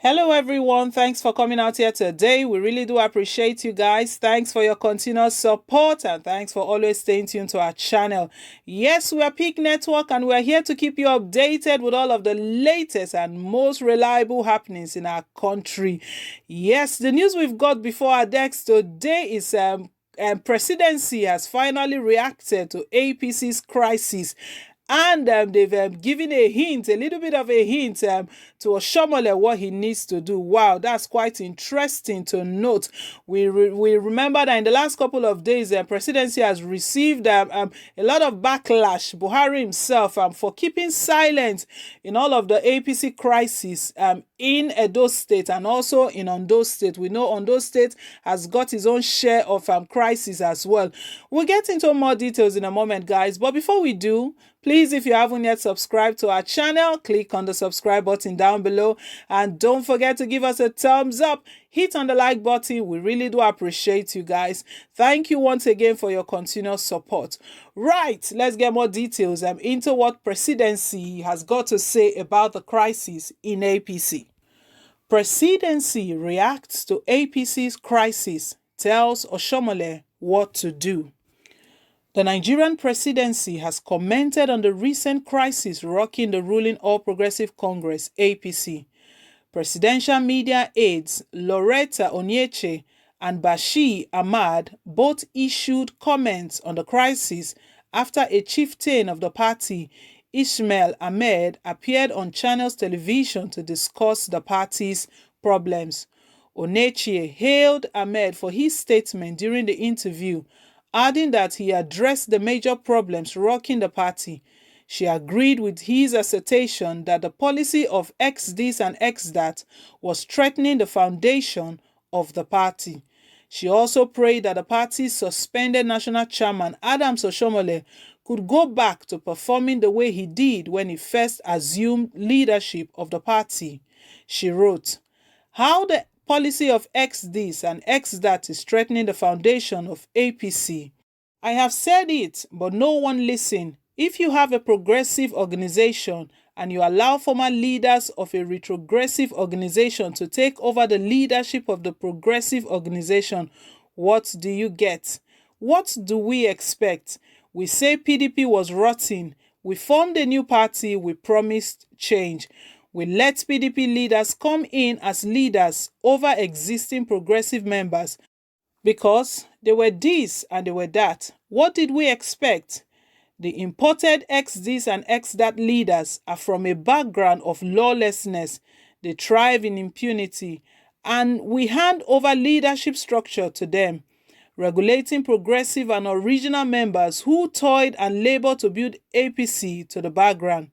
Hello, everyone. Thanks for coming out here today. We really do appreciate you guys. Thanks for your continuous support and thanks for always staying tuned to our channel. Yes, we are Peak Network and we are here to keep you updated with all of the latest and most reliable happenings in our country. Yes, the news we've got before our decks today is Presidency has finally reacted to APC's crisis. And they've given a hint, a little bit of a hint to Oshiomohle what he needs to do. Wow, that's quite interesting to note. We remember that in the last couple of days, the Presidency has received a lot of backlash. Buhari himself for keeping silent in all of the APC crisis in Edo State and also in Ondo State. We know Ondo State has got his own share of crisis as well. We'll get into more details in a moment, guys. But before we do, please, if you haven't yet subscribed to our channel, click on the subscribe button down below. And don't forget to give us a thumbs up. Hit on the like button. We really do appreciate you guys. Thank you once again for your continuous support. Right, let's get more details into what Presidency has got to say about the crisis in APC. Presidency reacts to APC's crisis, tells Oshiomohle what to do. The Nigerian Presidency has commented on the recent crisis rocking the ruling All Progressive Congress (APC). Presidential media aides Loretta Onyeche and Bashir Ahmad both issued comments on the crisis after a chieftain of the party, Ismail Ahmed, appeared on Channels Television to discuss the party's problems. Onyeche hailed Ahmed for his statement during the interview, adding that he addressed the major problems rocking the party. She agreed with his assertion that the policy of X this and X that was threatening the foundation of the party. She also prayed that the party's suspended national chairman, Adams Oshiomohle, could go back to performing the way he did when he first assumed leadership of the party. She wrote, "How the policy of X this and X that is threatening the foundation of APC. I have said it, but no one listened. If you have a progressive organization and you allow former leaders of a retrogressive organization to take over the leadership of the progressive organization, what do you get? What do we expect? We say PDP was rotten. We formed a new party. We promised change. We let PDP leaders come in as leaders over existing progressive members because they were this and they were that. What did we expect? The imported X this and X that leaders are from a background of lawlessness. They thrive in impunity, and we hand over leadership structure to them, regulating progressive and original members who toiled and labored to build APC to the background.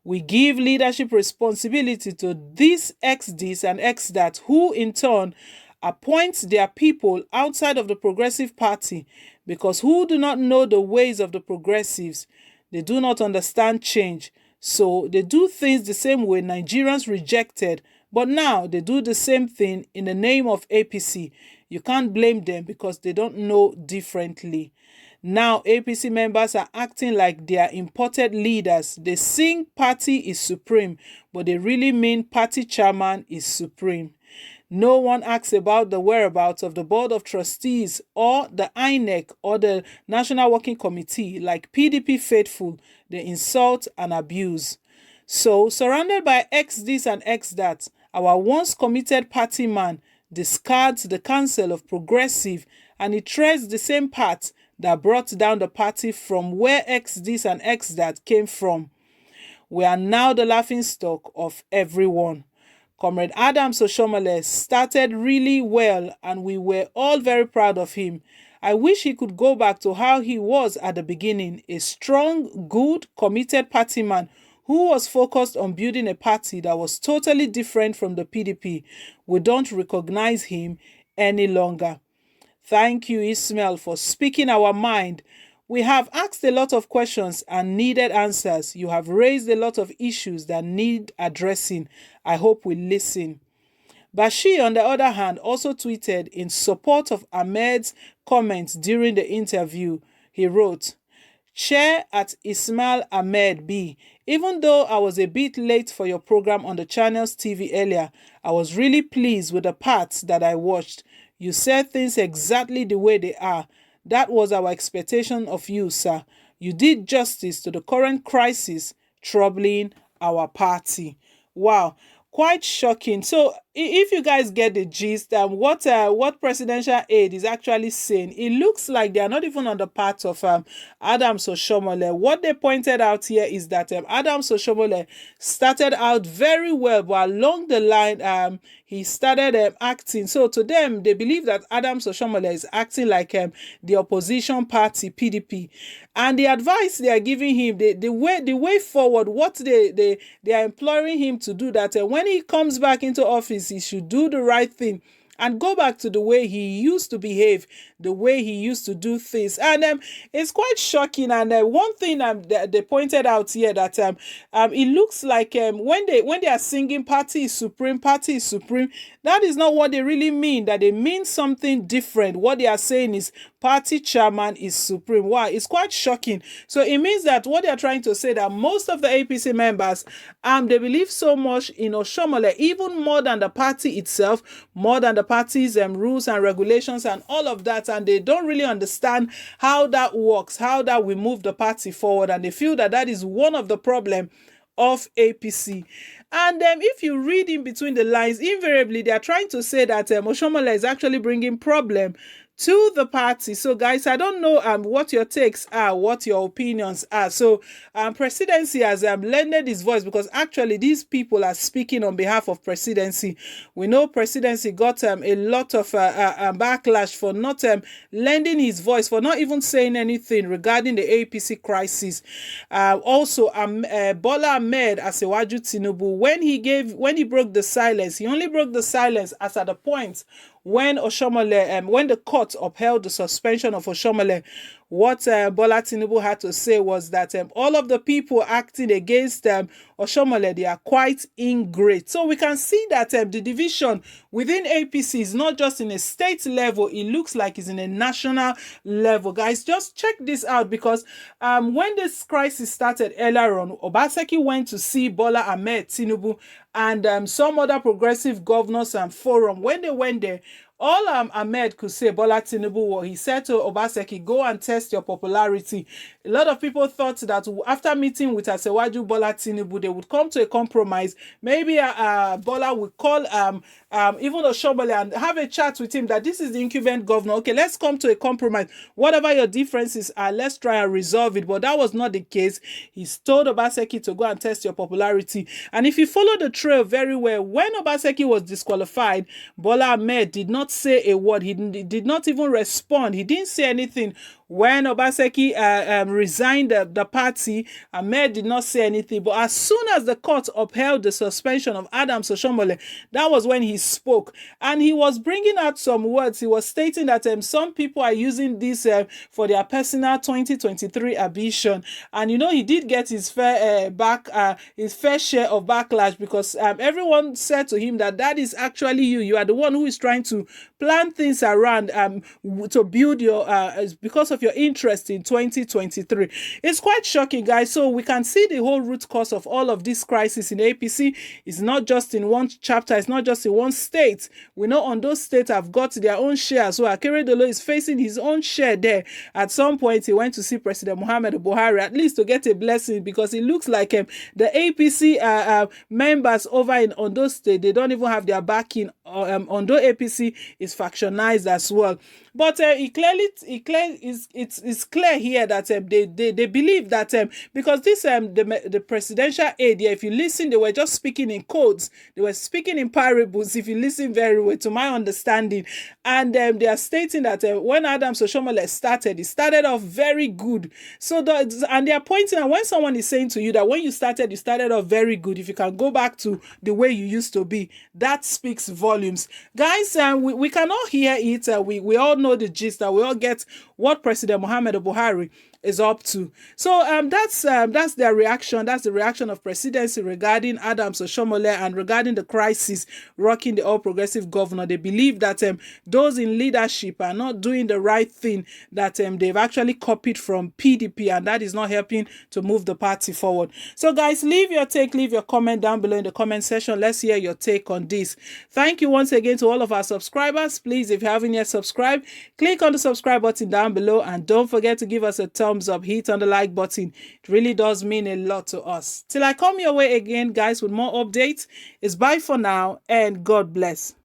We give leadership responsibility to this X this and X that, who in turn appoints their people outside of the Progressive Party because who do not know the ways of the progressives. They do not understand change. So they do things the same way Nigerians rejected, but now they do the same thing in the name of APC. You can't blame them because they don't know differently. Now APC members are acting like they are imported leaders. They sing party is supreme, but they really mean party chairman is supreme. No one asks about the whereabouts of the Board of Trustees or the INEC or the National Working Committee. Like PDP faithful, they insult and abuse. So, surrounded by X this and X that, our once committed party man discards the counsel of progressive and he treads the same path that brought down the party from where X this and X that came from. We are now the laughingstock of everyone. Comrade Adams Oshiomohle started really well and we were all very proud of him. I wish he could go back to how he was at the beginning, a strong, good, committed party man who was focused on building a party that was totally different from the PDP. We don't recognize him any longer. Thank you, Ismail, for speaking our mind. We have asked a lot of questions and needed answers. You have raised a lot of issues that need addressing. I hope we listen. Bashir, on the other hand, also tweeted in support of Ahmed's comments during the interview. He wrote, Chair at Ismail Ahmed B. Even though I was a bit late for your program on the channel's TV earlier, I was really pleased with the parts that I watched. You said things exactly the way they are. That was our expectation of you, sir. You did justice to the current crisis troubling our party. Wow, quite shocking. So if you guys get the gist, what presidential aide is actually saying, it looks like they are not even on the part of Adams Oshiomohle. What they pointed out here is that Adams Oshiomohle started out very well, but along the line, he started acting. So to them, they believe that Adams Oshiomohle is acting like the opposition party, PDP. And the advice they are giving him, the way forward, what they are imploring him to do, that when he comes back into office, he should do the right thing and go back to the way he used to behave, the way he used to do things. And it's quite shocking. And one thing they pointed out here, that it looks like when they are singing party is supreme, that is not what they really mean. That they mean something different. What they are saying is party chairman is supreme. Wow, it's quite shocking. So it means that what they are trying to say, that most of the APC members they believe so much in Oshiomohle, even more than the party itself, more than the party's rules and regulations and all of that, and they don't really understand how that works, how that will move the party forward, and they feel that that is one of the problem of APC. And if you read in between the lines, invariably they are trying to say that Oshiomohle is actually bringing problem to the party. So guys, I don't know what your takes are, what your opinions are. So Presidency has lended his voice, because actually these people are speaking on behalf of Presidency. We know Presidency got a lot of backlash for not lending his voice, for not even saying anything regarding the APC crisis. Also, Bola Ahmed Asewaju Tinubu, when he broke the silence, he only broke the silence as at the point when Oshiomohle, when the court upheld the suspension of Oshiomohle. What Bola Tinubu had to say was that all of the people acting against Oshiomohle, they are quite ingrate. So we can see that the division within APC is not just in a state level, it looks like it's in a national level. Guys, just check this out, because when this crisis started earlier on, Obaseki went to see Bola Ahmed Tinubu and some other progressive governors and forum. When they went there, all Ahmed could say, Bola Tinubu, he said to Obaseki, go and test your popularity. A lot of people thought that after meeting with Asewaju Bola Tinubu, they would come to a compromise. Maybe Bola would call even Oshiomohle and have a chat with him, that this is the incumbent governor. Okay, let's come to a compromise. Whatever your differences are, let's try and resolve it. But that was not the case. He's told Obaseki to go and test your popularity. And if you follow the trail very well, when Obaseki was disqualified, Bola Ahmed did not say a word. He did not even respond. He didn't say anything. When Obaseki resigned the party, Ahmed did not say anything. But as soon as the court upheld the suspension of Adams Oshiomohle, that was when he spoke. And he was bringing out some words. He was stating that some people are using this for their personal 2023 ambition. And you know, he did get his fair share of backlash, because everyone said to him that is actually you. You are the one who is trying to plan things around to build your because of your interest in 2023. It's quite shocking, guys. So we can see the whole root cause of all of this crisis in APC is not just in one chapter, it's not just in one state. We know on those states have got their own share. So Akeredolu is facing his own share there. At some point, he went to see President Muhammadu Buhari, at least to get a blessing, because it looks like the APC members over in Ondo State, they don't even have their backing. Ondo APC is factionized as well. But it's clear here that they believe that because this the presidential aide here, if you listen, they were just speaking in codes, they were speaking in parables, if you listen very well, to my understanding. And they are stating that when Adams Oshiomohle started, it started off very good. So and they are pointing out, when someone is saying to you that when you started off very good, if you can go back to the way you used to be, that speaks volumes. Guys, we can all hear it. We all know the gist, that we all get what President Muhammadu Buhari is up to. So that's their reaction. That's the reaction of Presidency regarding Adams Oshiomohle and regarding the crisis rocking the All Progressive governor. They believe that those in leadership are not doing the right thing, that they've actually copied from PDP, and that is not helping to move the party forward. So guys, leave your take, leave your comment down below in the comment section. Let's hear your take on this. Thank you once again to all of our subscribers. Please, if you haven't yet subscribed, click on the subscribe button down below, and don't forget to give us a thumbs up, hit on the like button. It really does mean a lot to us. Till I come your way again, guys, with more updates, it's bye for now, and God bless.